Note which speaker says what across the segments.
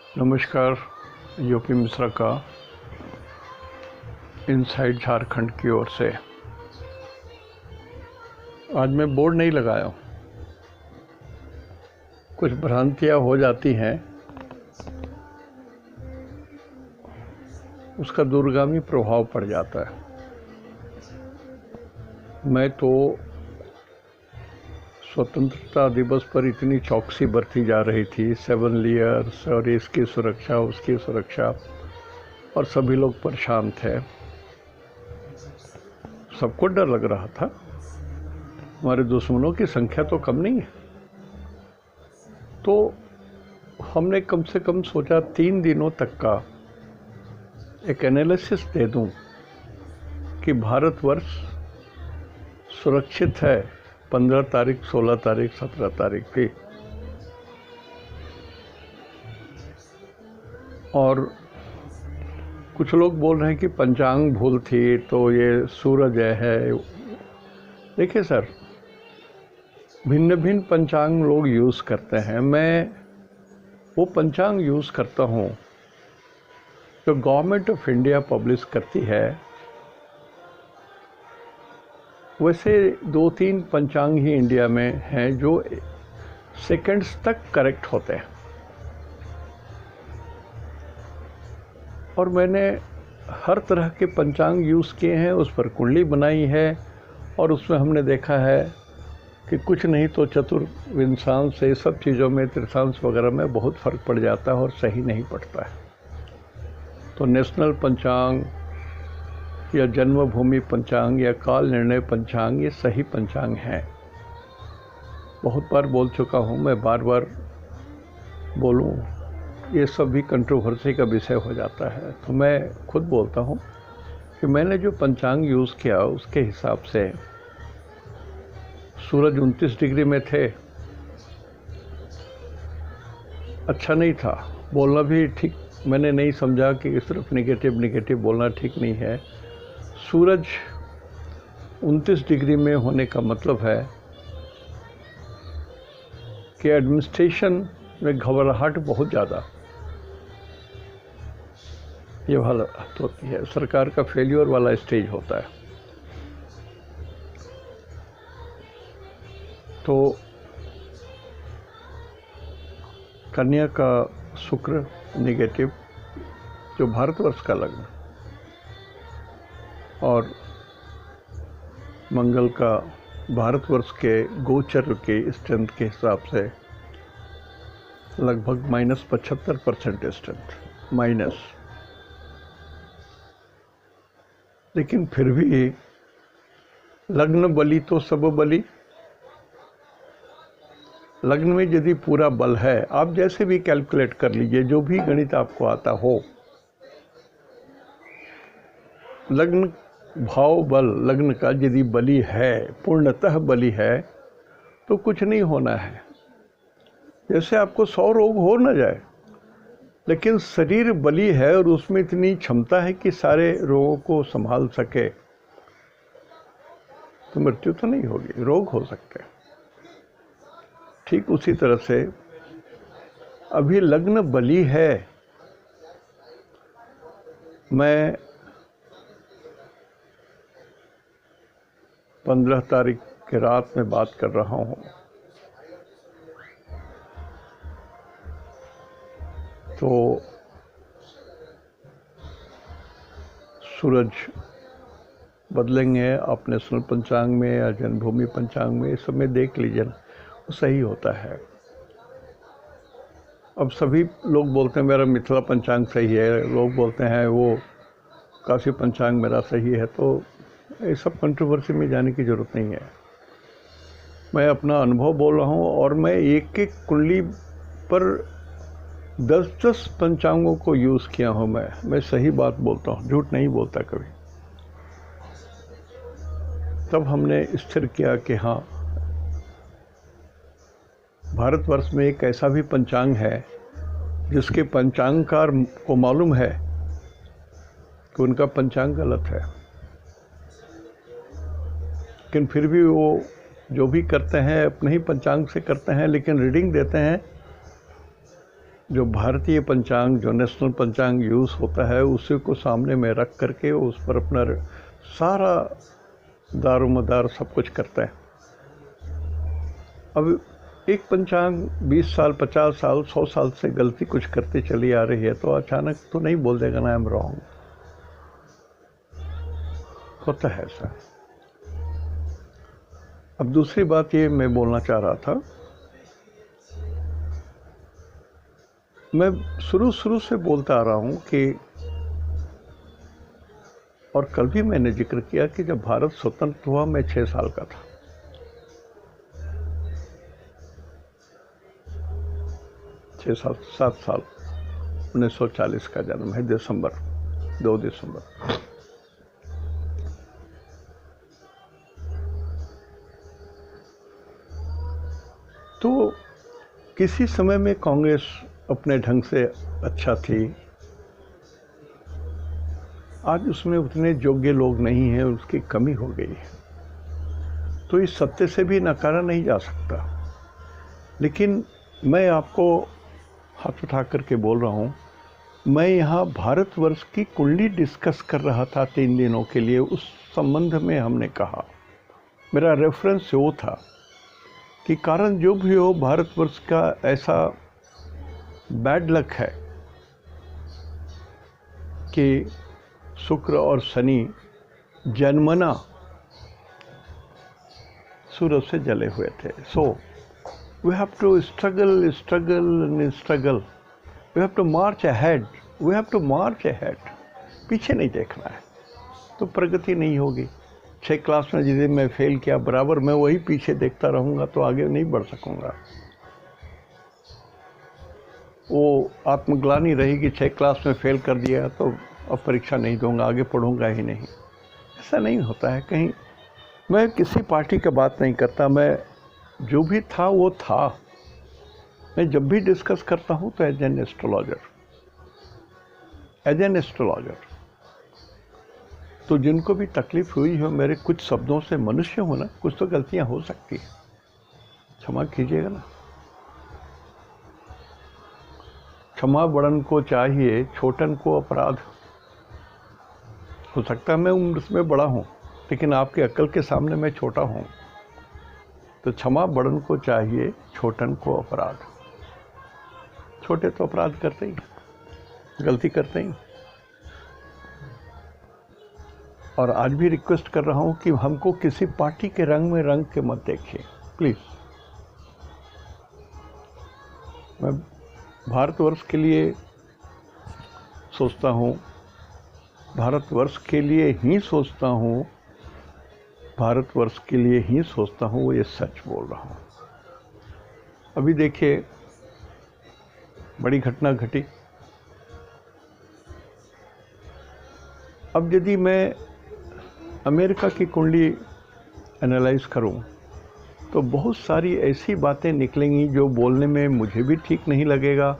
Speaker 1: नमस्कार। यूपी मिश्रा का इनसाइड झारखंड की ओर से आज मैं बोर्ड नहीं लगाया हूँ। कुछ भ्रांतियाँ हो जाती हैं, उसका दूरगामी प्रभाव पड़ जाता है। मैं तो स्वतंत्रता दिवस पर इतनी चौकसी बरती जा रही थी, 7 लेयर्स और इसकी सुरक्षा उसकी सुरक्षा, और सभी लोग परेशान थे। सबको डर लग रहा था, हमारे दुश्मनों की संख्या तो कम नहीं है। तो हमने कम से कम सोचा 3 दिनों तक का एक एनालिसिस दे दूं कि भारतवर्ष सुरक्षित है 15 तारीख, 16 तारीख, 17 तारीख भी। और कुछ लोग बोल रहे हैं कि पंचांग भूल थी तो ये सूरज है। देखिए सर, भिन्न भिन्न पंचांग लोग यूज़ करते हैं। मैं वो पंचांग यूज़ करता हूँ जो गवर्नमेंट ऑफ इंडिया पब्लिश करती है। वैसे 2-3 पंचांग ही इंडिया में हैं जो सेकंड्स तक करेक्ट होते हैं, और मैंने हर तरह के पंचांग यूज़ किए हैं, उस पर कुंडली बनाई है, और उसमें हमने देखा है कि कुछ नहीं तो चतुर्विंशांश से सब चीज़ों में, तृतीयांश वगैरह में बहुत फ़र्क पड़ जाता है और सही नहीं पड़ता है। तो नेशनल पंचांग या जन्मभूमि पंचांग या काल निर्णय पंचांग ये सही पंचांग हैं। बहुत बार बोल चुका हूँ, मैं बार बार बोलूँ ये सब भी कंट्रोवर्सी का विषय हो जाता है। तो मैं खुद बोलता हूँ कि मैंने जो पंचांग यूज़ किया उसके हिसाब से सूरज 29 डिग्री में थे। अच्छा नहीं था, बोलना भी ठीक मैंने नहीं समझा कि सिर्फ नेगेटिव बोलना ठीक नहीं है। सूरज 29 डिग्री में होने का मतलब है कि एडमिनिस्ट्रेशन में घबराहट बहुत ज़्यादा ये हालत होती है, सरकार का फेल्योर वाला स्टेज होता है। तो कन्या का शुक्र नेगेटिव, जो भारतवर्ष का लग्न, और मंगल का भारतवर्ष के गोचर के स्ट्रेंथ के हिसाब से लगभग -75% स्ट्रेंथ माइनस। लेकिन फिर भी लग्न बली तो सब बली। लग्न में यदि पूरा बल है, आप जैसे भी कैलकुलेट कर लीजिए, जो भी गणित आपको आता हो, लग्न भाव बल लग्न का यदि बली है, पूर्णतः बली है, तो कुछ नहीं होना है। जैसे आपको 100 रोग हो न जाए, लेकिन शरीर बली है और उसमें इतनी क्षमता है कि सारे रोगों को संभाल सके, तो मृत्यु तो नहीं होगी, रोग हो सकते हैं। ठीक उसी तरह से अभी लग्न बली है। मैं 15 तारीख के रात में बात कर रहा हूँ। तो सूरज बदलेंगे आप नेशनल पंचांग में या जन्मभूमि पंचांग में, इस सब में देख लीजिए ना, वो सही होता है। अब सभी लोग बोलते हैं मेरा मिथिला पंचांग सही है, लोग बोलते हैं वो काशी पंचांग मेरा सही है। तो ये सब कंट्रोवर्सी में जाने की ज़रूरत नहीं है। मैं अपना अनुभव बोल रहा हूँ, और मैं एक एक कुंडली पर 10-10 पंचांगों को यूज़ किया हूँ। मैं सही बात बोलता हूँ, झूठ नहीं बोलता कभी। तब हमने स्थिर किया कि हाँ, भारतवर्ष में एक ऐसा भी पंचांग है जिसके पंचांगकार को मालूम है कि उनका पंचांग गलत है, लेकिन फिर भी वो जो भी करते हैं अपने ही पंचांग से करते हैं, लेकिन रीडिंग देते हैं जो भारतीय पंचांग, जो नेशनल पंचांग यूज़ होता है, उसी को सामने में रख करके उस पर अपना सारा दारोमदार सब कुछ करता है। अब एक पंचांग 20 साल, 50 साल, 100 साल से गलती कुछ करती चली आ रही है, तो अचानक तो नहीं बोल देगा ना आई एम रॉन्ग। होता है ऐसा। अब दूसरी बात ये मैं बोलना चाह रहा था, मैं शुरू से बोलता आ रहा हूँ कि, और कल भी मैंने जिक्र किया कि जब भारत स्वतंत्र हुआ मैं 6 साल का था। 6 साल, 7 साल, 1940 का जन्म है, दिसंबर, 2 दिसंबर। तो किसी समय में कांग्रेस अपने ढंग से अच्छा थी, आज उसमें उतने योग्य लोग नहीं हैं, उसकी कमी हो गई है। तो इस सत्य से भी नकारा नहीं जा सकता। लेकिन मैं आपको हाथ उठा करके बोल रहा हूँ, मैं यहाँ भारतवर्ष की कुंडली डिस्कस कर रहा था 3 दिनों के लिए। उस संबंध में हमने कहा, मेरा रेफरेंस वो था कि कारण जो भी हो, भारतवर्ष का ऐसा बैड लक है कि शुक्र और शनि जन्मना सूरज से जले हुए थे। So we have to struggle we have to march ahead, पीछे नहीं देखना है, तो प्रगति नहीं होगी। 6 क्लास में जिसे मैं फेल किया, बराबर मैं वही पीछे देखता रहूँगा तो आगे नहीं बढ़ सकूँगा। वो आत्मग्लानि रहेगी, 6 क्लास में फेल कर दिया तो अब परीक्षा नहीं दूंगा, आगे पढ़ूंगा ही नहीं। ऐसा नहीं होता है कहीं। मैं किसी पार्टी की बात नहीं करता, मैं जो भी था वो था। मैं जब भी डिस्कस करता हूँ तो एज एन एस्ट्रोलॉजर, तो जिनको भी तकलीफ हुई हो मेरे कुछ शब्दों से, मनुष्य हो ना, कुछ तो गलतियाँ हो सकती है, क्षमा कीजिएगा ना। क्षमा बड़न को चाहिए, छोटन को अपराध। हो सकता है मैं उम्र में बड़ा हूँ, लेकिन आपके अक्ल के सामने मैं छोटा हूँ। तो क्षमा बड़न को चाहिए, छोटन को अपराध। छोटे तो अपराध करते ही, गलती करते ही। और आज भी रिक्वेस्ट कर रहा हूँ कि हमको किसी पार्टी के रंग में रंग के मत देखिए प्लीज़। मैं भारतवर्ष के लिए सोचता हूँ, भारतवर्ष के लिए ही सोचता हूँ, भारतवर्ष के लिए ही सोचता हूँ, वो ये सच बोल रहा हूँ। अभी देखिए, बड़ी घटना घटी। अब यदि मैं अमेरिका की कुंडली एनालाइज करूं तो बहुत सारी ऐसी बातें निकलेंगी जो बोलने में मुझे भी ठीक नहीं लगेगा,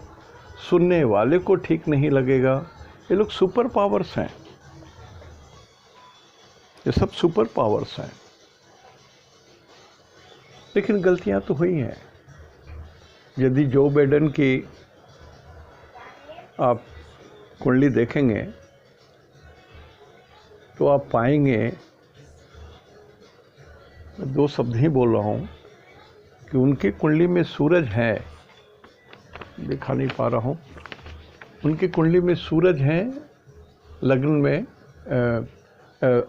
Speaker 1: सुनने वाले को ठीक नहीं लगेगा। ये लोग सुपर पावर्स हैं, ये सब सुपर पावर्स हैं, लेकिन गलतियां तो हुई हैं। यदि जो बाइडेन की आप कुंडली देखेंगे तो आप पाएंगे, 2 शब्द ही बोल रहा हूँ, कि उनकी कुंडली में सूरज है, दिखा नहीं पा रहा हूँ, उनकी कुंडली में सूरज है, लग्न में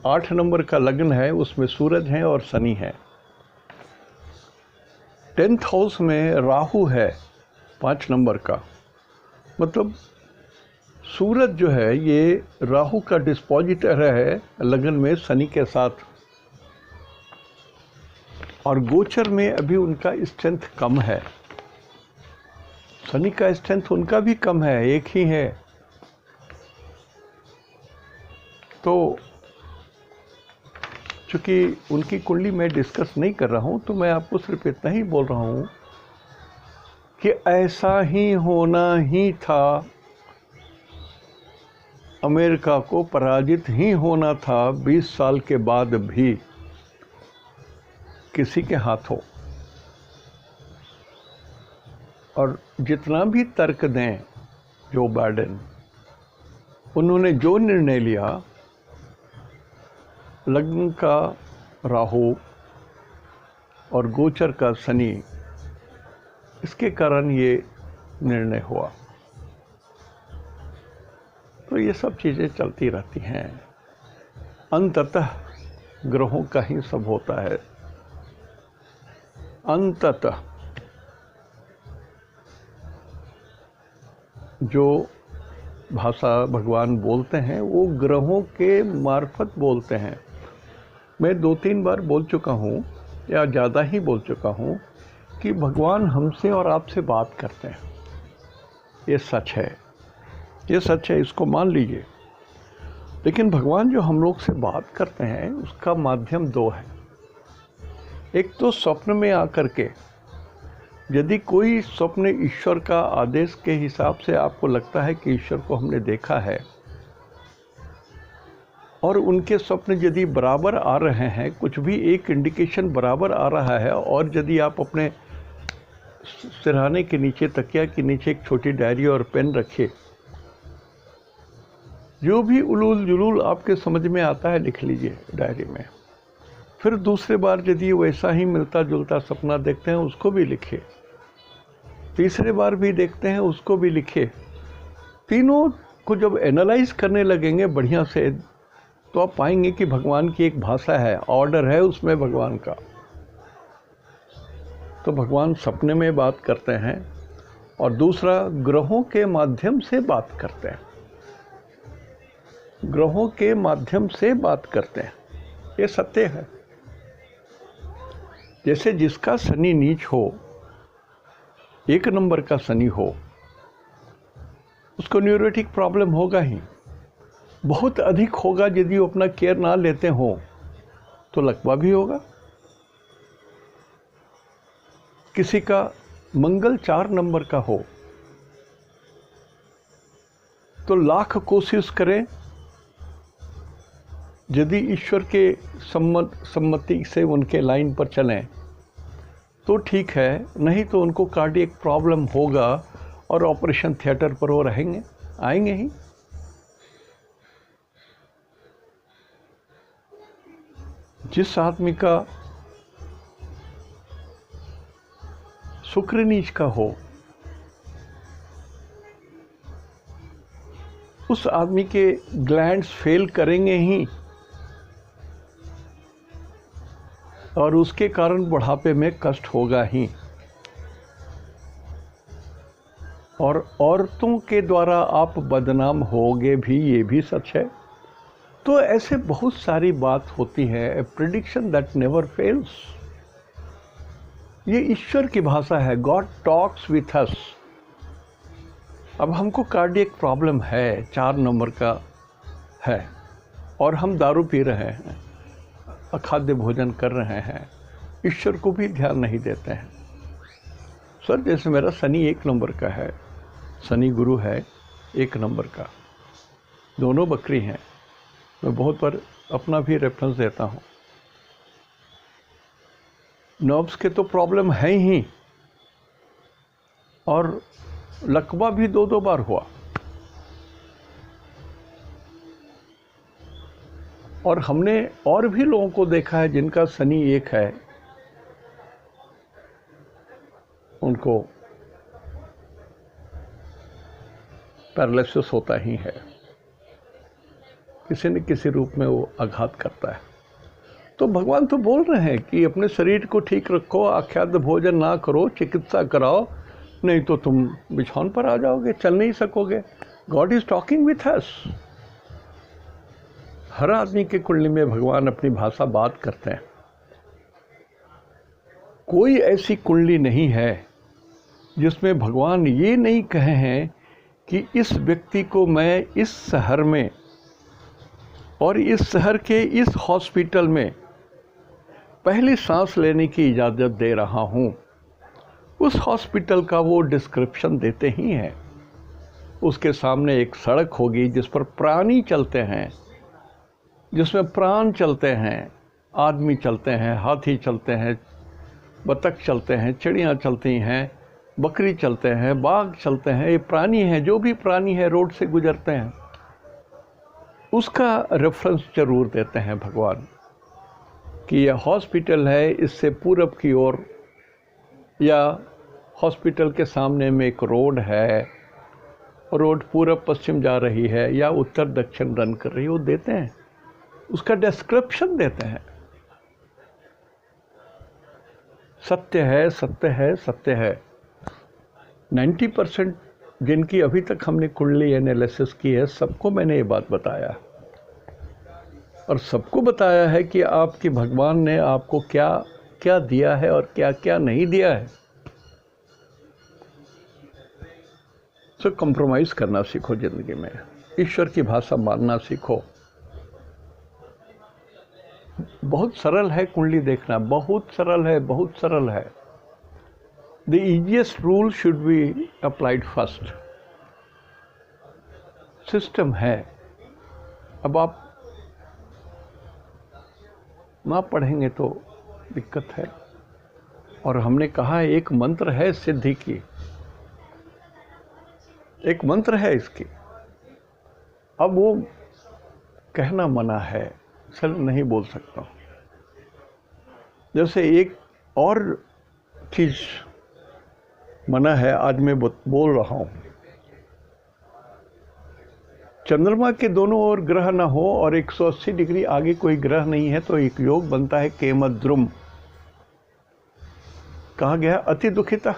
Speaker 1: 8 नंबर का लग्न है, उसमें सूरज है और शनि है। 10th हाउस में राहु है 5 नंबर का। मतलब सूरज जो है ये राहु का डिस्पोजिटर है लगन में शनि के साथ, और गोचर में अभी उनका स्ट्रेंथ कम है। शनि का स्ट्रेंथ उनका भी कम है, एक ही है। तो चूँकि उनकी कुंडली मैं डिस्कस नहीं कर रहा हूँ, तो मैं आपको सिर्फ इतना ही बोल रहा हूँ कि ऐसा ही होना ही था, अमेरिका को पराजित ही होना था 20 साल के बाद भी किसी के हाथों। और जितना भी तर्क दें जो बाइडेन, उन्होंने जो निर्णय लिया, लग्न का राहु और गोचर का शनि, इसके कारण ये निर्णय हुआ। तो ये सब चीज़ें चलती रहती हैं, अंततः ग्रहों का ही सब होता है। अंततः जो भाषा भगवान बोलते हैं वो ग्रहों के मार्फत बोलते हैं। मैं 2-3 बार बोल चुका हूँ या ज़्यादा ही बोल चुका हूँ कि भगवान हमसे और आपसे बात करते हैं। ये सच है, ये सच है, इसको मान लीजिए। लेकिन भगवान जो हम लोग से बात करते हैं उसका माध्यम 2 है। एक तो स्वप्न में आकर के, यदि कोई स्वप्न ईश्वर का आदेश के हिसाब से आपको लगता है कि ईश्वर को हमने देखा है और उनके स्वप्न यदि बराबर आ रहे हैं, कुछ भी एक इंडिकेशन बराबर आ रहा है, और यदि आप अपने सिरहाने के नीचे, तकिया के नीचे एक छोटी डायरी और पेन रखिए, जो भी उलूल जुलूल आपके समझ में आता है लिख लीजिए डायरी में। फिर दूसरे बार यदि वैसा ही मिलता जुलता सपना देखते हैं उसको भी लिखिए, तीसरे बार भी देखते हैं उसको भी लिखिए। तीनों को जब एनालाइज करने लगेंगे बढ़िया से, तो आप पाएंगे कि भगवान की एक भाषा है, ऑर्डर है उसमें भगवान का। तो भगवान सपने में बात करते हैं और दूसरा ग्रहों के माध्यम से बात करते हैं, ग्रहों के माध्यम से बात करते हैं। ये सत्य है। जैसे जिसका शनि नीच हो, 1 नंबर का शनि हो, उसको न्यूरोटिक प्रॉब्लम होगा ही, बहुत अधिक होगा। यदि वो अपना केयर ना लेते हो तो लकवा भी होगा। किसी का मंगल 4 नंबर का हो तो लाख कोशिश करें, यदि ईश्वर के सम्मति से उनके लाइन पर चलें तो ठीक है, नहीं तो उनको कार्डियक प्रॉब्लम होगा और ऑपरेशन थिएटर पर वो रहेंगे, आएंगे ही। जिस आदमी का शुक्र नीच का हो, उस आदमी के ग्लैंड्स फेल करेंगे ही और उसके कारण बुढ़ापे में कष्ट होगा ही। और औरतों के द्वारा आप बदनाम होगे भी, ये भी सच है। तो ऐसे बहुत सारी बात होती है। ए प्रिडिक्शन दैट नेवर फेल्स, ये ईश्वर की भाषा है। God talks with us. अब हमको कार्डियक प्रॉब्लम है, 4 नंबर का है, और हम दारू पी रहे हैं, अखाद्य भोजन कर रहे हैं, ईश्वर को भी ध्यान नहीं देते हैं। सर, जैसे मेरा शनि 1 नंबर का है, शनि गुरु है 1 नंबर का, दोनों बकरी हैं। मैं बहुत बार अपना भी रेफरेंस देता हूँ। नर्व्स के तो प्रॉब्लम है ही, और लकवा भी 2-2 बार हुआ। और हमने और भी लोगों को देखा है जिनका शनि 1 है, उनको पैरालिसिस होता ही है, किसी न किसी रूप में वो आघात करता है। तो भगवान तो बोल रहे हैं कि अपने शरीर को ठीक रखो, अखाद्य भोजन ना करो, चिकित्सा कराओ, नहीं तो तुम बिछौन पर आ जाओगे, चल नहीं सकोगे। God is talking with us. हर आदमी के कुंडली में भगवान अपनी भाषा बात करते हैं। कोई ऐसी कुंडली नहीं है जिसमें भगवान ये नहीं कहे हैं कि इस व्यक्ति को मैं इस शहर में और इस शहर के इस हॉस्पिटल में पहली सांस लेने की इजाज़त दे रहा हूँ। उस हॉस्पिटल का वो डिस्क्रिप्शन देते ही हैं। उसके सामने एक सड़क होगी जिस पर प्राणी चलते हैं, जिसमें प्राण चलते हैं, आदमी चलते हैं, हाथी चलते हैं, बतख चलते हैं, चिड़ियाँ चलती हैं, बकरी चलते हैं, बाघ चलते हैं, ये प्राणी हैं, जो भी प्राणी है रोड से गुजरते हैं, उसका रेफरेंस जरूर देते हैं भगवान कि यह हॉस्पिटल है, इससे पूरब की ओर, या हॉस्पिटल के सामने में एक रोड है, रोड पूरब पश्चिम जा रही है या उत्तर दक्षिण रन कर रही है, वो देते हैं, उसका डिस्क्रिप्शन देते हैं। सत्य है, सत्य है, सत्य है। 90% जिनकी अभी तक हमने कुंडली एनालिसिस की है, सबको मैंने ये बात बताया, और सबको बताया है कि आपके भगवान ने आपको क्या क्या दिया है और क्या क्या नहीं दिया है। तो कंप्रोमाइज़ करना सीखो ज़िंदगी में, ईश्वर की भाषा मानना सीखो। बहुत सरल है कुंडली देखना, बहुत सरल है, बहुत सरल है। The easiest rule should be applied first. System है। अब आप ना पढ़ेंगे तो दिक्कत है। और हमने कहा एक मंत्र है सिद्धि की, एक मंत्र है इसकी। अब वो कहना मना है, चल नहीं बोल सकता। जैसे एक और चीज़ मना है, आज मैं बोल रहा हूँ। चंद्रमा के दोनों ओर ग्रह ना हो और 180 डिग्री आगे कोई ग्रह नहीं है तो एक योग बनता है केमद्रुम। कहा गया अति दुखिता,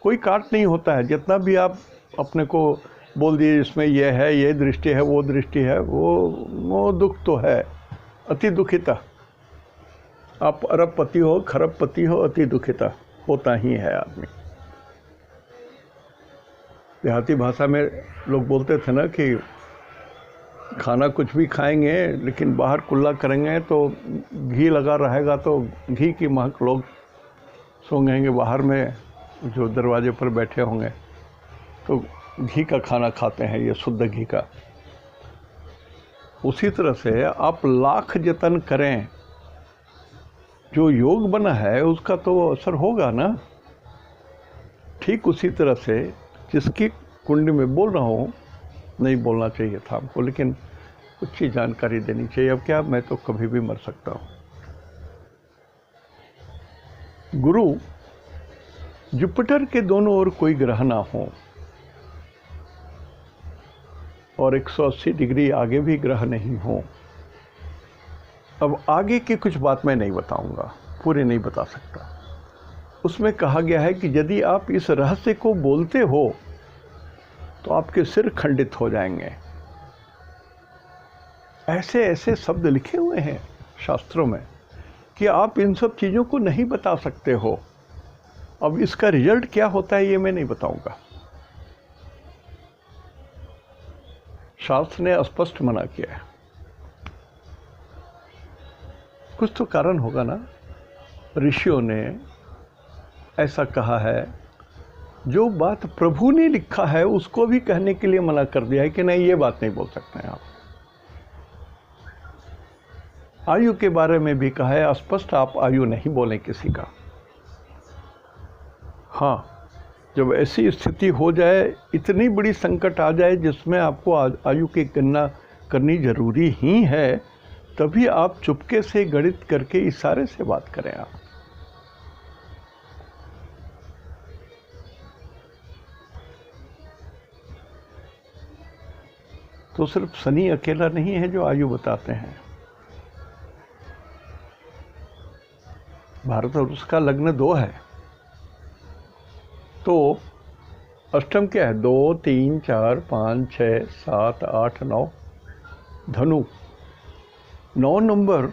Speaker 1: कोई काट नहीं होता है। जितना भी आप अपने को बोल दिए इसमें यह है, ये दृष्टि है, वो दृष्टि है, वो दुख तो है। अति दुखिता, आप अरबपति हो, खरबपति हो, अति दुखिता होता ही है आदमी। देहाती भाषा में लोग बोलते थे ना कि खाना कुछ भी खाएंगे लेकिन बाहर कुल्ला करेंगे तो घी लगा रहेगा तो घी की महक लोग सूंघेंगे, बाहर में जो दरवाजे पर बैठे होंगे तो घी का खाना खाते हैं, ये शुद्ध घी का। उसी तरह से आप लाख जतन करें, जो योग बना है उसका तो असर होगा ना। ठीक उसी तरह से जिसकी कुंडली में बोल रहा हूँ, नहीं बोलना चाहिए था हमको, लेकिन कुछ ही जानकारी देनी चाहिए। अब क्या, मैं तो कभी भी मर सकता हूँ। गुरु जुपिटर के दोनों ओर कोई ग्रह ना हो और 180 डिग्री आगे भी ग्रह नहीं हो। अब आगे की कुछ बात मैं नहीं बताऊंगा, पूरे नहीं बता सकता। उसमें कहा गया है कि यदि आप इस रहस्य को बोलते हो तो आपके सिर खंडित हो जाएंगे। ऐसे ऐसे शब्द लिखे हुए हैं शास्त्रों में कि आप इन सब चीज़ों को नहीं बता सकते हो। अब इसका रिजल्ट क्या होता है ये मैं नहीं बताऊंगा। शास्त्र ने स्पष्ट मना किया है। कुछ तो कारण होगा ना। ऋषियों ने ऐसा कहा है, जो बात प्रभु ने लिखा है उसको भी कहने के लिए मना कर दिया है कि नहीं, ये बात नहीं बोल सकते हैं आप। आयु के बारे में भी कहा है स्पष्ट, आप आयु नहीं बोलें किसी का। हाँ, जब ऐसी स्थिति हो जाए, इतनी बड़ी संकट आ जाए जिसमें आपको आयु की गणना करनी जरूरी ही है, तभी आप चुपके से गणित करके इशारे से बात करें। आप तो सिर्फ शनि अकेला नहीं है जो आयु बताते हैं। भारत और उसका लग्न 2 है, तो अष्टम क्या है? 2, 3, 4, 5, 6, 7, 8, 9 धनु। 9 नंबर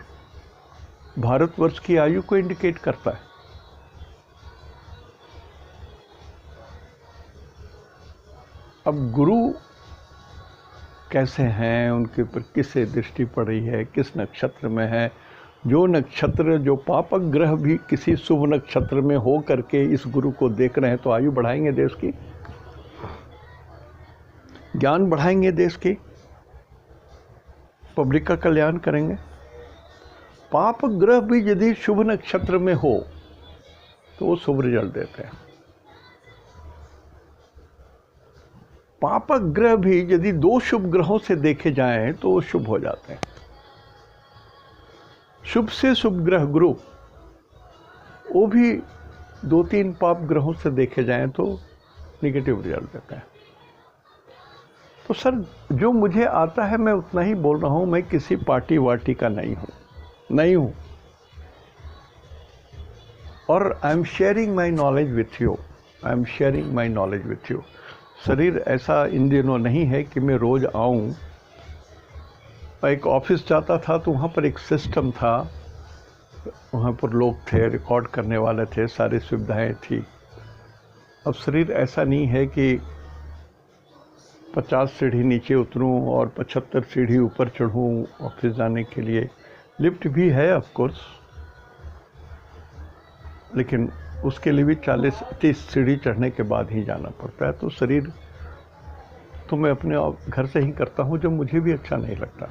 Speaker 1: भारतवर्ष की आयु को इंडिकेट करता है। अब गुरु कैसे हैं, उनके ऊपर किससे दृष्टि पड़ रही है, किस नक्षत्र में है। जो नक्षत्र, जो पापक ग्रह भी किसी शुभ नक्षत्र में हो करके इस गुरु को देख रहे हैं तो आयु बढ़ाएंगे देश की, ज्ञान बढ़ाएंगे देश की, पब्लिक का कल्याण करेंगे। पाप ग्रह भी यदि शुभ नक्षत्र में हो तो वो शुभ रिजल्ट देते हैं। पापक ग्रह भी यदि 2 शुभ ग्रहों से देखे जाएं तो वो शुभ हो जाते हैं। शुभ से शुभ ग्रह गुरु, वो भी 2-3 पाप ग्रहों से देखे जाएं तो निगेटिव रिजल्ट देता है। तो सर जो मुझे आता है मैं उतना ही बोल रहा हूँ, मैं किसी पार्टी वार्टी का नहीं हूँ। और I am sharing my knowledge with you. शरीर ऐसा इन दिनों नहीं है कि मैं रोज़ आऊँ। एक ऑफिस जाता था तो वहाँ पर एक सिस्टम था, वहाँ पर लोग थे, रिकॉर्ड करने वाले थे, सारी सुविधाएं थी। अब शरीर ऐसा नहीं है कि 50 सीढ़ी नीचे उतरूं और 75 सीढ़ी ऊपर चढ़ूं ऑफिस जाने के लिए। लिफ्ट भी है ऑफ कोर्स, लेकिन उसके लिए भी 40-30 सीढ़ी चढ़ने के बाद ही जाना पड़ता है। तो शरीर तो मैं अपने घर से ही करता हूँ, जो मुझे भी अच्छा नहीं लगता।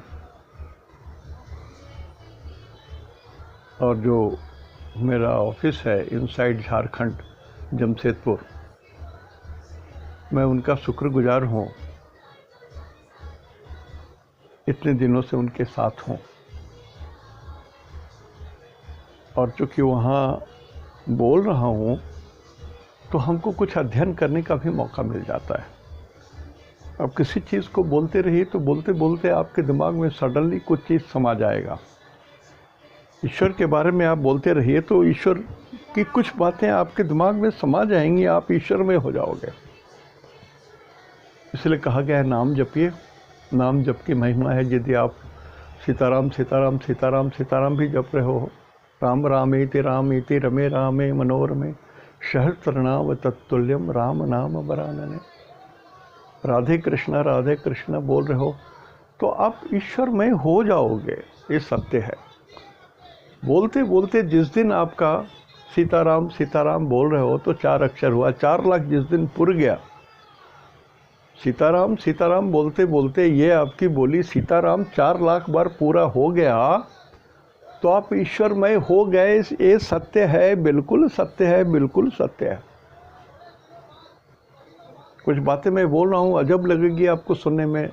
Speaker 1: और जो मेरा ऑफिस है इनसाइड झारखंड, जमशेदपुर, मैं उनका शुक्रगुजार हूँ, इतने दिनों से उनके साथ हूँ। और चूँकि वहाँ बोल रहा हूँ तो हमको कुछ अध्ययन करने का भी मौका मिल जाता है। अब किसी चीज़ को बोलते रहिए तो बोलते बोलते आपके दिमाग में सडनली कुछ चीज़ समा जाएगा। ईश्वर के बारे में आप बोलते रहिए तो ईश्वर की कुछ बातें आपके दिमाग में समा जाएंगी, आप ईश्वर में हो जाओगे। इसलिए कहा गया है नाम जपिए, नाम जप की महिमा है। यदि आप सीताराम सीताराम सीताराम सीताराम भी जप रहे हो, राम रामेति रमे रामे मनोरमे सहस्रनाम तत्तुल्यम राम नाम वरानने, राधे कृष्णा बोल रहे हो तो आप ईश्वर में हो जाओगे। ये सत्य है। बोलते बोलते जिस दिन आपका सीताराम सीताराम बोल रहे हो तो 4 अक्षर हुआ। 4 लाख जिस दिन पुर गया, सीताराम सीताराम बोलते बोलते ये आपकी बोली सीताराम 4 लाख बार पूरा हो गया तो आप ईश्वरमय हो गए। ये सत्य है, बिल्कुल सत्य है, बिल्कुल सत्य है। कुछ बातें मैं बोल रहा हूँ, अजब लगेगी आपको सुनने में,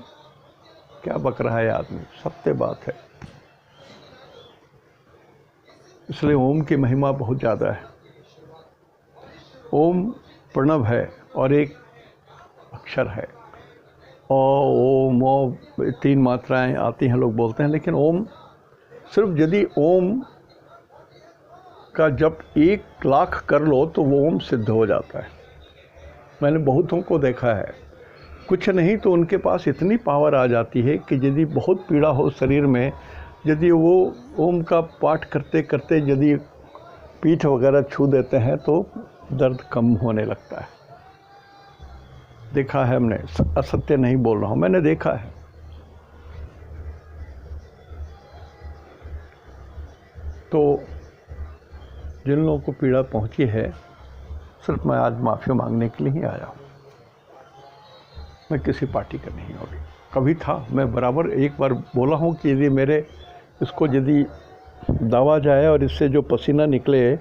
Speaker 1: क्या बक रहा है आदमी, सत्य बात है। इसलिए ओम की महिमा बहुत ज़्यादा है। ओम प्रणव है और एक अक्षर है। ओम 3 मात्राएं आती हैं, लोग बोलते हैं, लेकिन ओम सिर्फ यदि ओम का जप 1 लाख कर लो तो वो ओम सिद्ध हो जाता है। मैंने बहुतों को देखा है, कुछ नहीं तो उनके पास इतनी पावर आ जाती है कि यदि बहुत पीड़ा हो शरीर में, यदि वो ओम का पाठ करते करते यदि पीठ वगैरह छू देते हैं तो दर्द कम होने लगता है। देखा है हमने, असत्य नहीं बोल रहा हूँ, मैंने देखा है। तो जिन लोगों को पीड़ा पहुंची है, सिर्फ मैं आज माफ़ी मांगने के लिए ही आया हूँ। मैं किसी पार्टी का नहीं होगी, कभी था। मैं बराबर एक बार बोला हूँ कि यदि मेरे इसको यदि दावा जाए और इससे जो पसीना निकले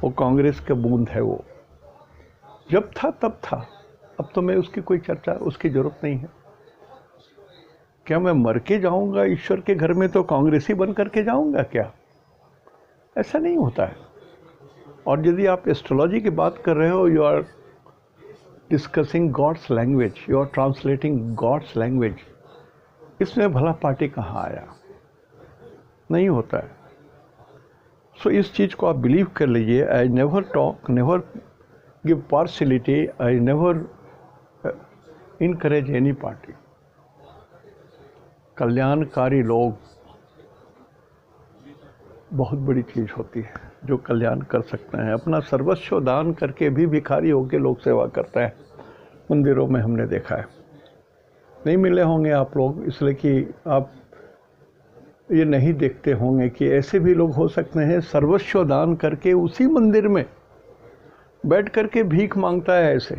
Speaker 1: वो कांग्रेस के बूंद है, वो जब था तब था। अब तो मैं उसकी कोई चर्चा, उसकी ज़रूरत नहीं है। क्या मैं मर के जाऊँगा ईश्वर के घर में तो कांग्रेसी बन करके जाऊँगा क्या? ऐसा नहीं होता है। और यदि आप एस्ट्रोलॉजी की बात कर रहे हो, you are discussing god's language, you are translating god's language, इसमें भला पार्टी कहाँ आया? नहीं होता है। सो इस चीज़ को आप बिलीव कर लीजिए। I never talk, never give partiality, I never encourage any party. कल्याणकारी लोग बहुत बड़ी चीज़ होती है जो कल्याण कर सकते हैं। अपना सर्वस्व दान करके भी भिखारी होकर लोग सेवा करते हैं। मंदिरों में हमने देखा है। नहीं मिले होंगे आप लोग, इसलिए कि आप ये नहीं देखते होंगे कि ऐसे भी लोग हो सकते हैं सर्वस्व दान करके उसी मंदिर में बैठ करके भीख मांगता है। ऐसे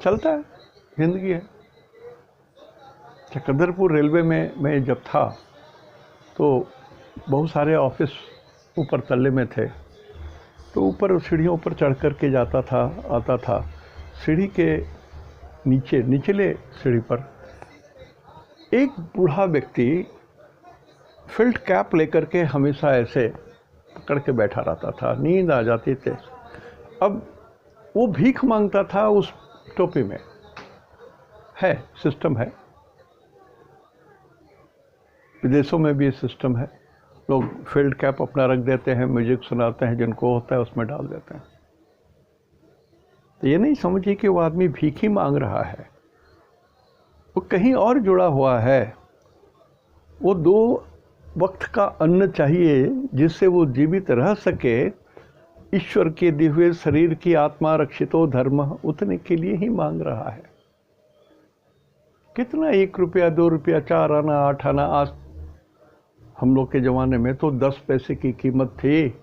Speaker 1: चलता है, जिंदगी है। चकंदरपुर रेलवे में मैं जब था तो बहुत सारे ऑफिस ऊपर तल्ले में थे, तो ऊपर सीढ़ियों पर चढ़ कर के जाता था, आता था। सीढ़ी के नीचे, निचले सीढ़ी पर एक बूढ़ा व्यक्ति फील्ड कैप लेकर के हमेशा ऐसे पकड़ के बैठा रहता था, नींद आ जाती थी। अब वो भीख मांगता था उस टोपी में। है, सिस्टम है, विदेशों में भी ये सिस्टम है। लोग फील्ड कैप अपना रख देते हैं, म्यूजिक सुनाते हैं, जिनको होता है उसमें डाल देते हैं। तो ये नहीं समझिए कि वो आदमी भीख ही मांग रहा है, वो कहीं और जुड़ा हुआ है। वो 2 वक्त का अन्न चाहिए जिससे वो जीवित रह सके। ईश्वर के दिए हुए शरीर की आत्मा रक्षितो धर्म, उतने के लिए ही मांग रहा है। कितना 1 रुपया, 2 रुपया, 4 आना, 8 आना। आज हम लोग के ज़माने में तो 10 पैसे की कीमत थी,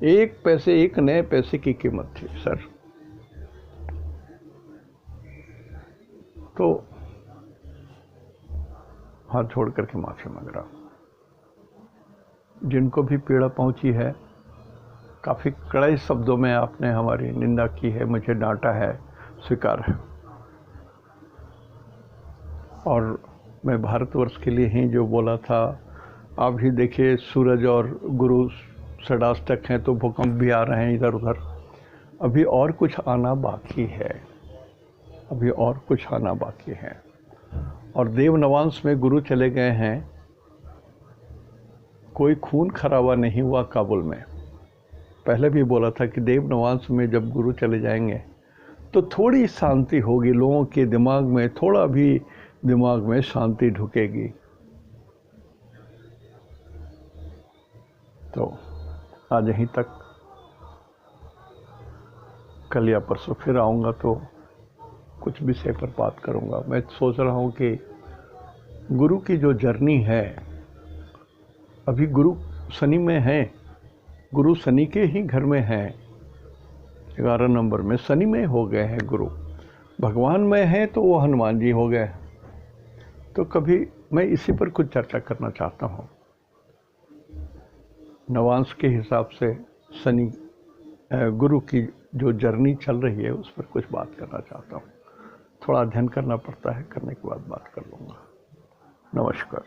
Speaker 1: 1 पैसे, 1 नए पैसे की कीमत थी सर। तो हाथ छोड़ करके माफ़ी मांग रहा हूँ। जिनको भी पीड़ा पहुंची है, काफ़ी कड़े शब्दों में आपने हमारी निंदा की है, मुझे डांटा है, स्वीकार है। और मैं भारतवर्ष के लिए ही जो बोला था, आप भी देखिए सूरज और गुरु षडाष्टक हैं तो भूकंप भी आ रहे हैं इधर उधर। अभी और कुछ आना बाकी है, अभी और कुछ आना बाकी है। और देव नवांश में गुरु चले गए हैं, कोई खून खराबा नहीं हुआ काबुल में। पहले भी बोला था कि देव नवांश में जब गुरु चले जाएंगे तो थोड़ी शांति होगी, लोगों के दिमाग में थोड़ा भी दिमाग में शांति ढुकेगी। तो आज यहीं तक, कल या परसों फिर आऊँगा तो कुछ विषय पर बात करूँगा। मैं सोच रहा हूँ कि गुरु की जो जर्नी है, अभी गुरु शनि में है, गुरु शनि के ही घर में हैं, 11 नंबर में शनि में हो गए हैं गुरु। भगवान में है तो वो हनुमान जी हो गए। तो कभी मैं इसी पर कुछ चर्चा करना चाहता हूँ। नवांश के हिसाब से शनि गुरु की जो जर्नी चल रही है उस पर कुछ बात करना चाहता हूँ। थोड़ा अध्ययन करना पड़ता है, करने के बाद बात कर लूँगा। नमस्कार।